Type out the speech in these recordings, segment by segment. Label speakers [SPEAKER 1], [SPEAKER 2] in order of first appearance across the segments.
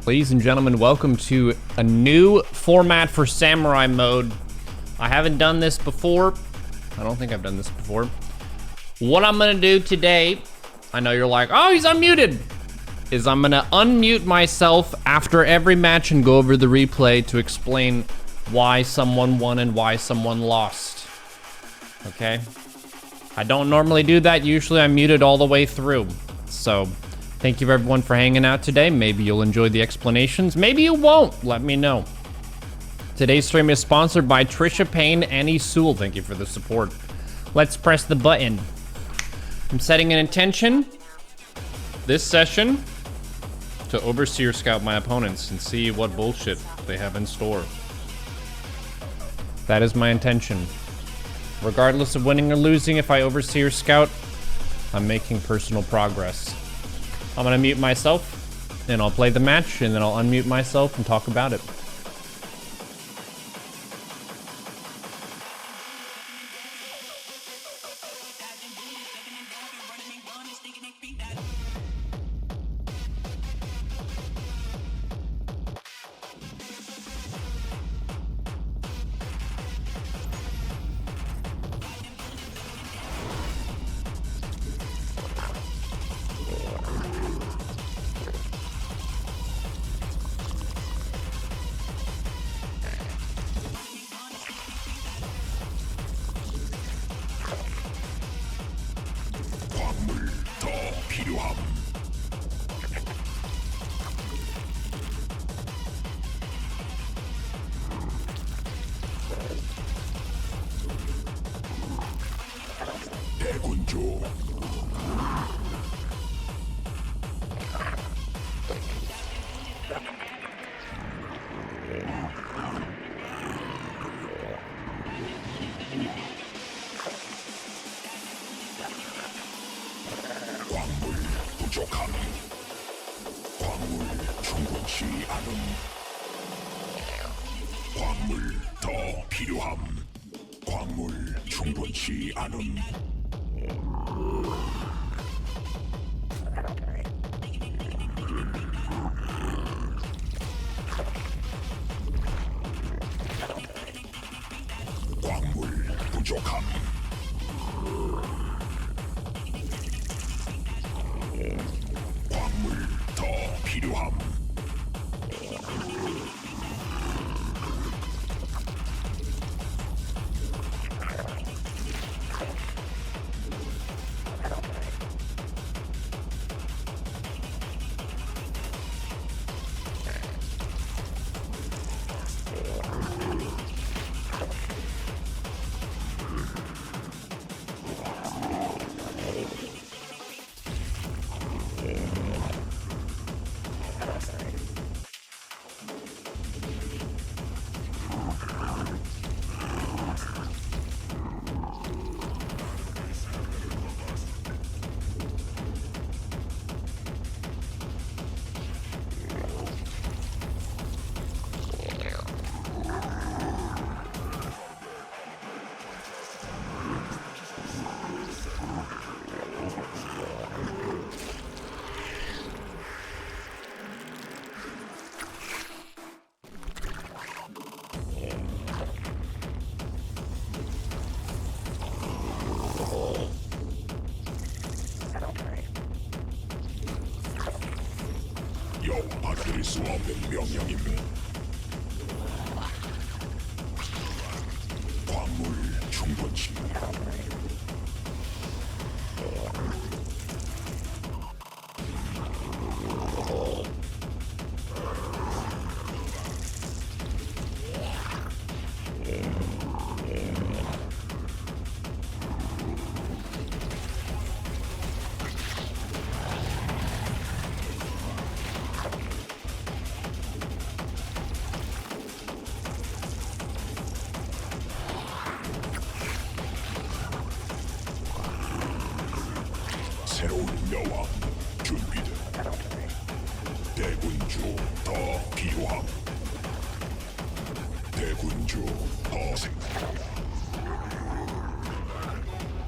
[SPEAKER 1] Ladies and gentlemen, welcome to a new format for Samurai Mode. I haven't done this before. I don't think I've done this before. What I'm gonna do today, I know you're like, oh, he's unmuted, is I'm gonna unmute myself after every match and go over the replay to explain why someone won and why someone lost. Okay? I don't normally do that. Usually I'm muted all the way through. So, thank you everyone for hanging out today. Maybe you'll enjoy the explanations. Maybe you won't. Let me know. Today's stream is sponsored by Trisha Payne and Isul. Thank you for the support. Let's press the button. I'm setting an intention this session to overseer scout my opponents and see what bullshit they have in store. That is my intention. Regardless of winning or losing, if I overseer scout, I'm making personal progress. I'm gonna mute myself, and I'll play the match, and then I'll unmute myself and talk about it.
[SPEAKER 2] 수 없는 명령임. 광물 충분치. 새로운 여왕 준비돼. 대군주 더 필요함. 대군주 더 생.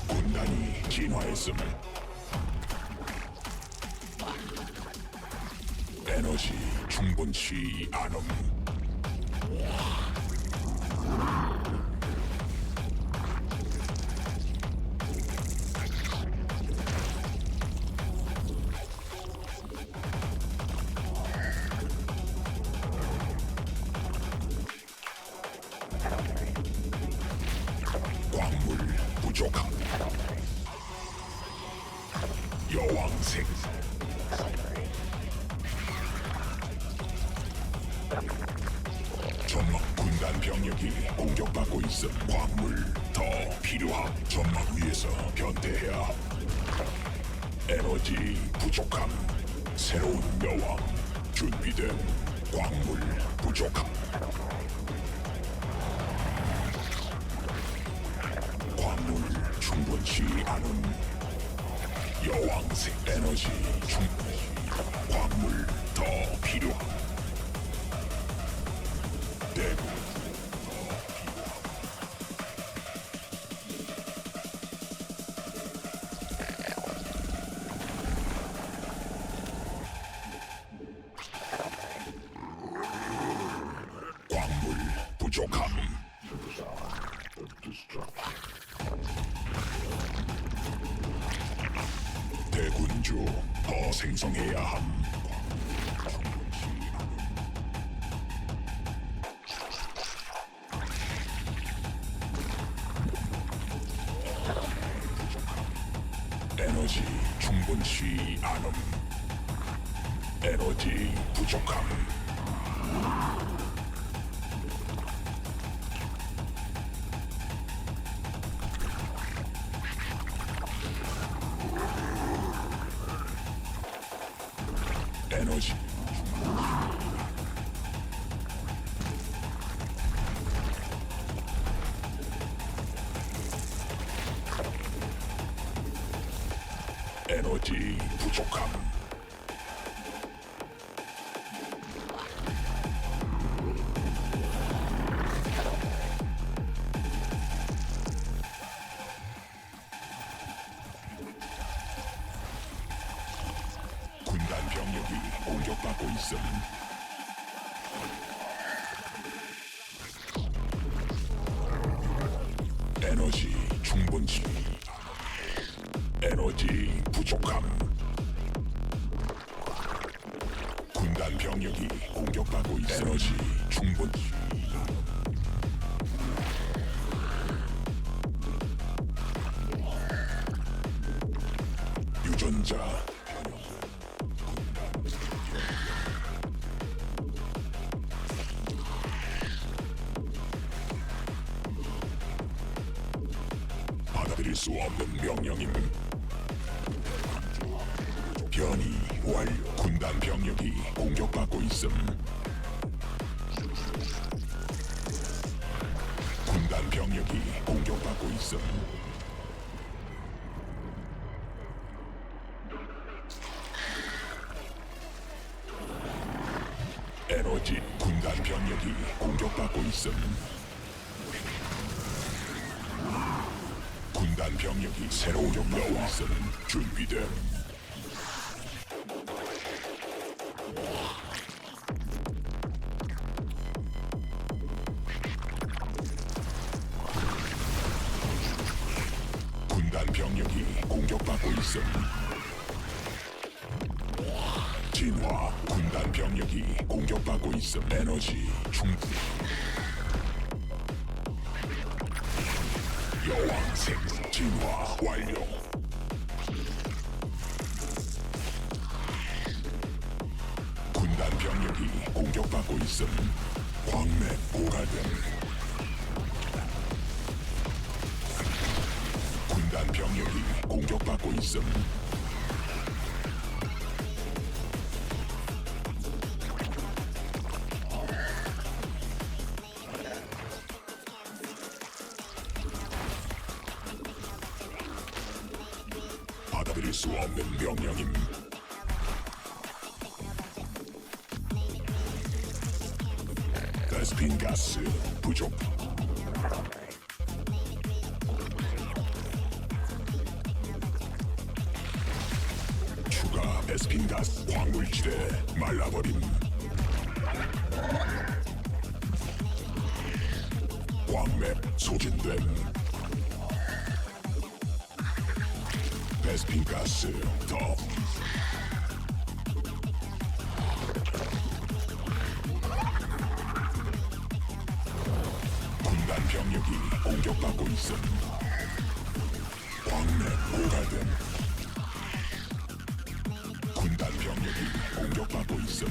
[SPEAKER 2] 군단이 진화했음을. 에너지 충분치 않음. 광물 부족함. 여왕색. 전막 군단 병력이 공격받고 있음. 광물 더 필요함. 전막 위에서 변태해야 함. 에너지 부족함. 새로운 여왕 준비됨. 광물 부족함. 광물 충분치 않은 여왕색. 에너지 충분치. 광물 더 필요함. 대구 광물 부족함. 대군주 더 생성해야 함. 에너지 충분치 않음. 에너지 부족함. 에너지 에너지 부족함. 군단 병력이 공격받고 있음. 에너지 충분치. 에너지 부족함. 군단 병력이 공격받고 있음. 에너지 충분치. 유전자 받아들일 수 없는 명령임. 변이 완료. 군단 병력이 공격받고 있음. 군단 병력이 공격받고 있음. 에너지. 군단 병력이 공격받고 있음. 군단 병력이 새로운 여왕 있음. 준비됨. 군단 병력이 공격받고 있음. 진화. 군단 병력이 공격받고 있음. 에너지 충분. 여왕색 진화 완료. 군단 병력이 공격받고 있음. 광맥 고갈됨. 군단 병력이 공격받고 있음. 받아들일 수 없는 명령임. 베스핀 가스 부족. 추가 베스핀 가스 광물 광물지대 말라버림. 광맥 소진됨. 베스핀 가스 더. 군단 병력이 공격받고 있음. 광맥 고갈됨. 군단 병력이 공격받고 있음.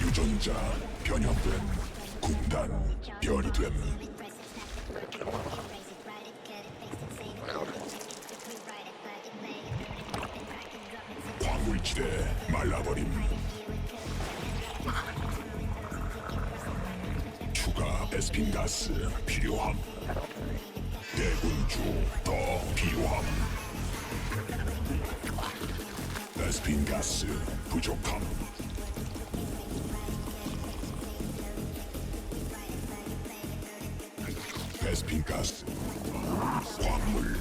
[SPEAKER 2] 유전자 변형됨. 군단 변이됨. 광물지대 말라버림. 추가 베스핀 가스 필요함. 대군주 더 필요함. 베스핀 가스 부족함. 베스핀 가스 광물.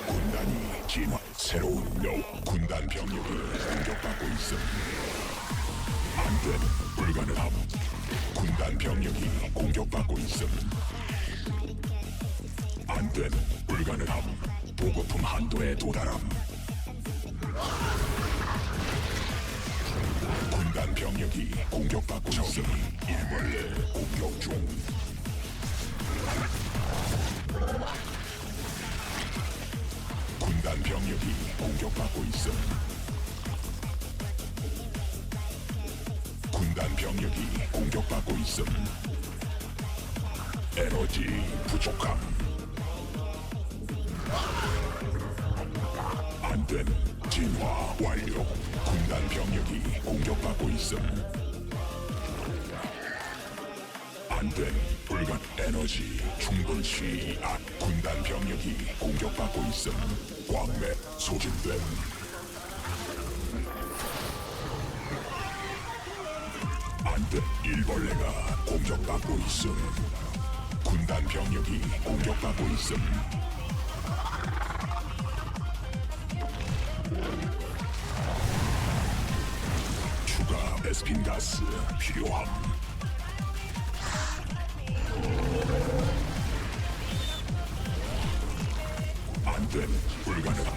[SPEAKER 2] 군단이 진화. 새로운 묘. 군단 병력이 공격받고 있음. 안돼. 불가능함. 군단 병력이 공격받고 있음. 안돼. 불가능함. 보급품 한도에 도달함. 군단 병력이 공격받고 있음. 일벌레 공격 중. 군단 병력이 공격받고 있음. 군단 병력이 공격받고 있음. 에너지 부족함. 안됨. 진화 완료. 군단 병력이 공격받고 있음. 안됨. 불가. 에너지 충분치 않. 군단 병력이 공격받고 있음. 광맥 소진됨. 안돼. 일벌레가 공격받고 있음. 군단 병력이 공격받고 있음. 추가 베스핀 가스 필요함. 안돼. 불가능함.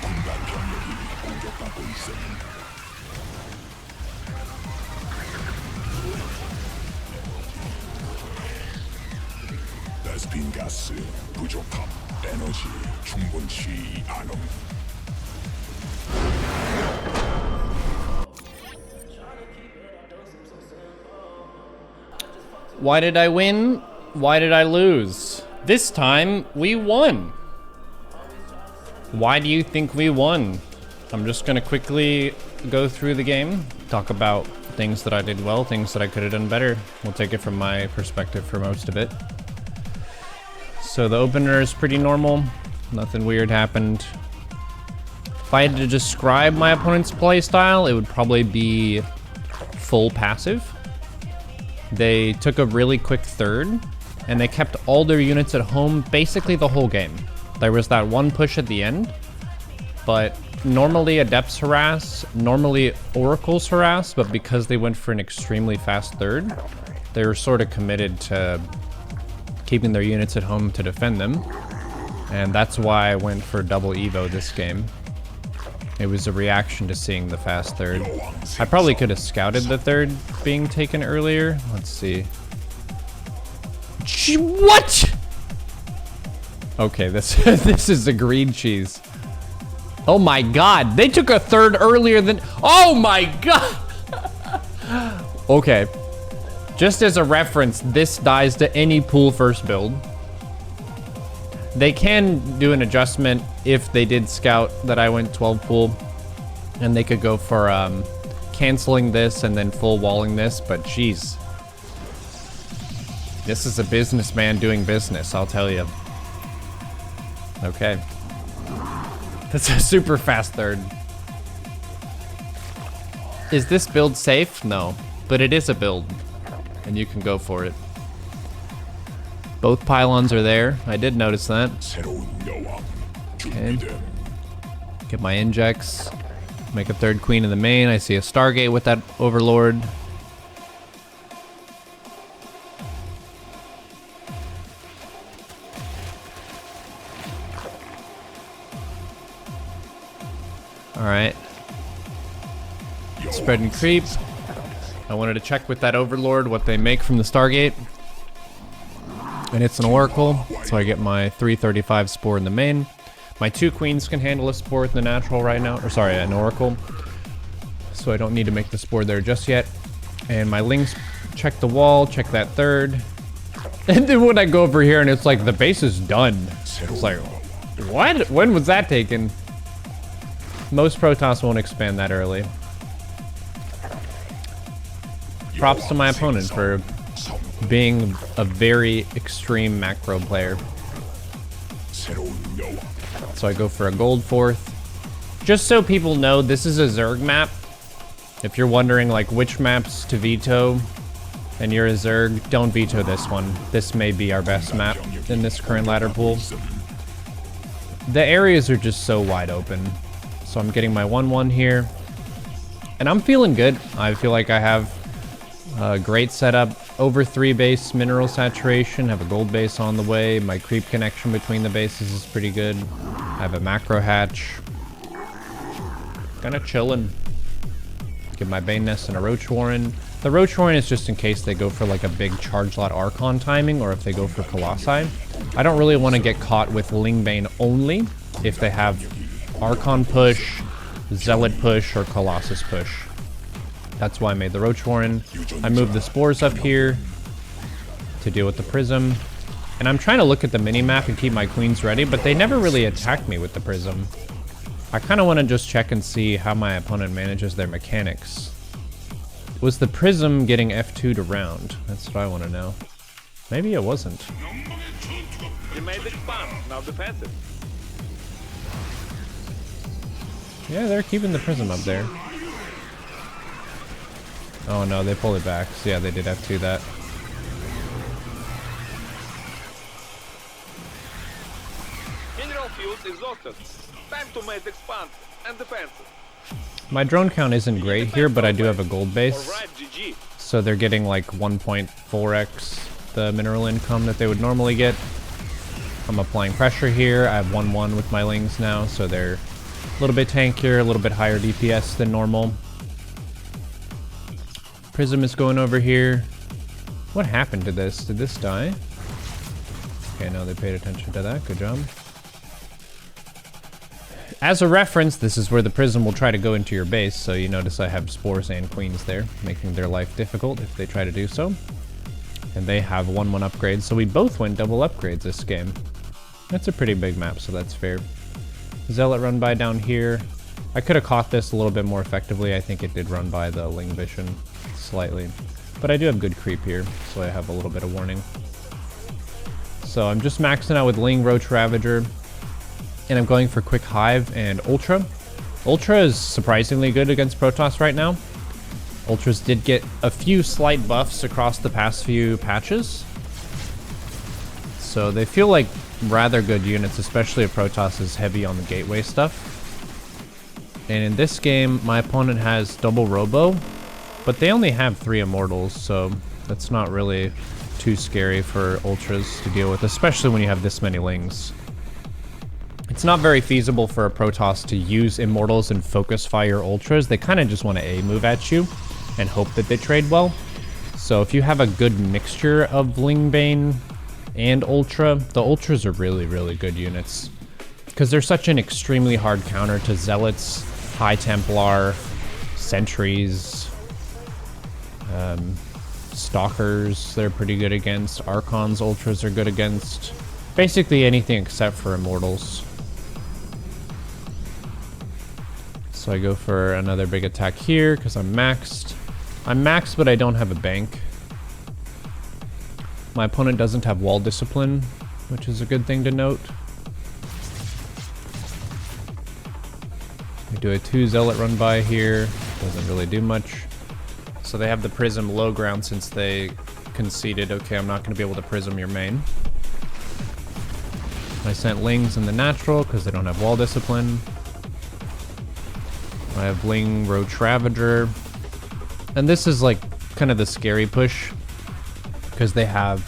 [SPEAKER 2] 군단 병력이 공격받고 있음. 베스핀 가스 부족함. 에너지 충분치 않음.
[SPEAKER 1] Why did I win? Why did I lose? This time, we won. Why do you think we won? I'm just gonna quickly go through the game, talk about things that I did well, things that I could have done better. We'll take it from my perspective for most of it. So the opener is pretty normal. Nothing weird happened. If I had to describe my opponent's playstyle, it would probably be full passive. They took a really quick third, and they kept all their units at home basically the whole game. There was that one push at the end, but normally Adepts harass, normally Oracles harass, but because they went for an extremely fast third, they were sort of committed to keeping their units at home to defend them. And that's why I went for double Evo this game. It was a reaction to seeing the fast third. I probably could have scouted the third being taken earlier. Let's see. What? Okay, this this is a green cheese. Oh my god, they took a third earlier than... Oh my god! Okay. Just as a reference, this dies to any pool first build. They can do an adjustment if they did scout that I went 12 pool, and they could go for canceling this and then full walling this, but geez. This is a businessman doing business, I'll tell you. Okay. That's a super fast third. Is this build safe? No, but it is a build, and you can go for it. Both pylons are there. I did notice that.
[SPEAKER 2] 새로운 여왕
[SPEAKER 1] Okay.
[SPEAKER 2] 준비됨.
[SPEAKER 1] Get my injects. Make a third queen in the main. I see a Stargate with that Overlord. Alright. Spread and creep. I wanted to check with that Overlord what they make from the Stargate. And it's an Oracle, so I get my 335 Spore in the main. My 2 queens can handle a Spore in the natural right now, or sorry, an Oracle. So I don't need to make the Spore there just yet. And my Lings check the wall, check that third. And then when I go over here and it's like, the base is done. It's like, what? When was that taken? Most Protoss won't expand that early. Props to my opponent for being a very extreme macro player.
[SPEAKER 2] 새로운 여왕
[SPEAKER 1] So I go for a gold fourth. Just so people know, this is a Zerg map. If you're wondering like which maps to veto and you're a Zerg, don't veto this one. This may be our best map in this current ladder pool. The areas are just so wide open. So I'm getting my 1-1 here. And I'm feeling good. I feel like I have a great setup. Over 3 base mineral saturation. Have a gold base on the way. My creep connection between the bases is pretty good. I have a macro hatch. Kinda chillin'. Get my Bane Nest and a Roach Warren. The Roach Warren is just in case they go for like a big charge lot Archon timing, or if they go for Colossi. I don't really want to get caught with Ling Bane only if they have Archon push, Zealot push, or Colossus push. That's why I made the Roach Warren. I moved the Spores up here to deal with the Prism. And I'm trying to look at the mini-map and keep my queens ready, but they never really attack me with the Prism. I kind of want to just check and see how my opponent manages their mechanics. Was the Prism getting F2'd around? That's what I want to know. Maybe it wasn't.
[SPEAKER 3] You made expand, now defensive.
[SPEAKER 1] Yeah, they're keeping the Prism up there. Oh no, they pulled it back. So yeah, they did F2 that.
[SPEAKER 3] Mineral fuels exhausted. Time to make expand and defensive.
[SPEAKER 1] My drone count isn't great here, but I do have a gold base.
[SPEAKER 3] Alright, GG.
[SPEAKER 1] So they're getting like 1.4x the mineral income that they would normally get. I'm applying pressure here. I have 1-1 with my Lings now, so they're a little bit tankier, a little bit higher DPS than normal. Prism is going over here. What happened to this? Did this die? Okay, no, they paid attention to that. Good job. As a reference, this is where the Prism will try to go into your base, so you notice I have Spores and Queens there, making their life difficult if they try to do so. And they have 1-1 upgrades, so we both went double upgrades this game. That's a pretty big map, so that's fair. Zealot run by down here. I could have caught this a little bit more effectively. I think it did run by the Ling Vision slightly. But I do have good creep here, so I have a little bit of warning. So I'm just maxing out with Ling, Roach, Ravager. And I'm going for Quick Hive and Ultra. Ultra is surprisingly good against Protoss right now. Ultras did get a few slight buffs across the past few patches. So they feel like rather good units, especially if Protoss is heavy on the gateway stuff. And in this game, my opponent has double Robo, but they only have 3 Immortals, so that's not really too scary for Ultras to deal with, especially when you have this many Lings. It's not very feasible for a Protoss to use Immortals and focus fire Ultras. They kind of just want to A move at you and hope that they trade well. So if you have a good mixture of Lingbane and Ultra, the Ultras are really, really good units. Because they're such an extremely hard counter to Zealots, High Templar, Sentries, Stalkers they're pretty good against. Archons, Ultras are good against. Basically anything except for Immortals. So I go for another big attack here because I'm maxed. I'm maxed, but I don't have a bank. My opponent doesn't have wall discipline, which is a good thing to note. I do a 2 Zealot run by here. Doesn't really do much. So they have the Prism low ground since they conceded, okay, I'm not going to be able to Prism your main. I sent Lings in the natural because they don't have wall discipline. I have Ling Roach Ravager. And this is like kind of the scary push because they have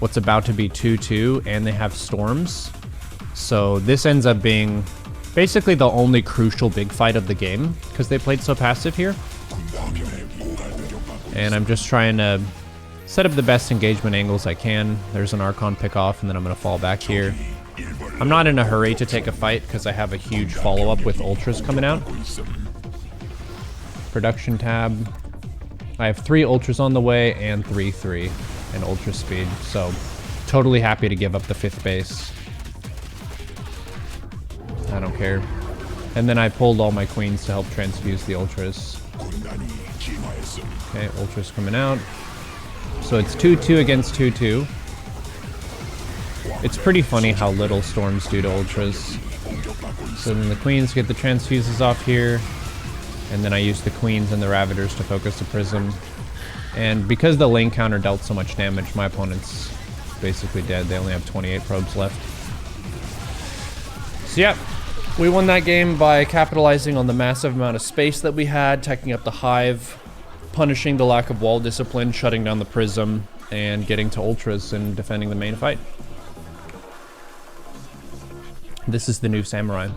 [SPEAKER 1] what's about to be 2-2 and they have Storms. So this ends up being basically the only crucial big fight of the game because they played so passive here. And I'm just trying to set up the best engagement angles I can. There's an Archon pick off and then I'm going to fall back here. I'm not in a hurry to take a fight because I have a huge follow-up with Ultras coming out. Production tab. I have 3 Ultras on the way and 3-3 in Ultra speed. So totally happy to give up the 5th base. I don't care. And then I pulled all my queens to help transfuse the Ultras. Okay, Ultras coming out. So it's 2-2 against 2-2. It's pretty funny how little Storms do to Ultras. So then the Queens get the transfuses off here. And then I use the Queens and the Ravagers to focus the Prism. And because the lane counter dealt so much damage, my opponent's basically dead. They only have 28 probes left. So yeah, we won that game by capitalizing on the massive amount of space that we had, taking up the Hive, punishing the lack of wall discipline, shutting down the Prism, and getting to Ultras and defending the main fight. This is the new Samurai.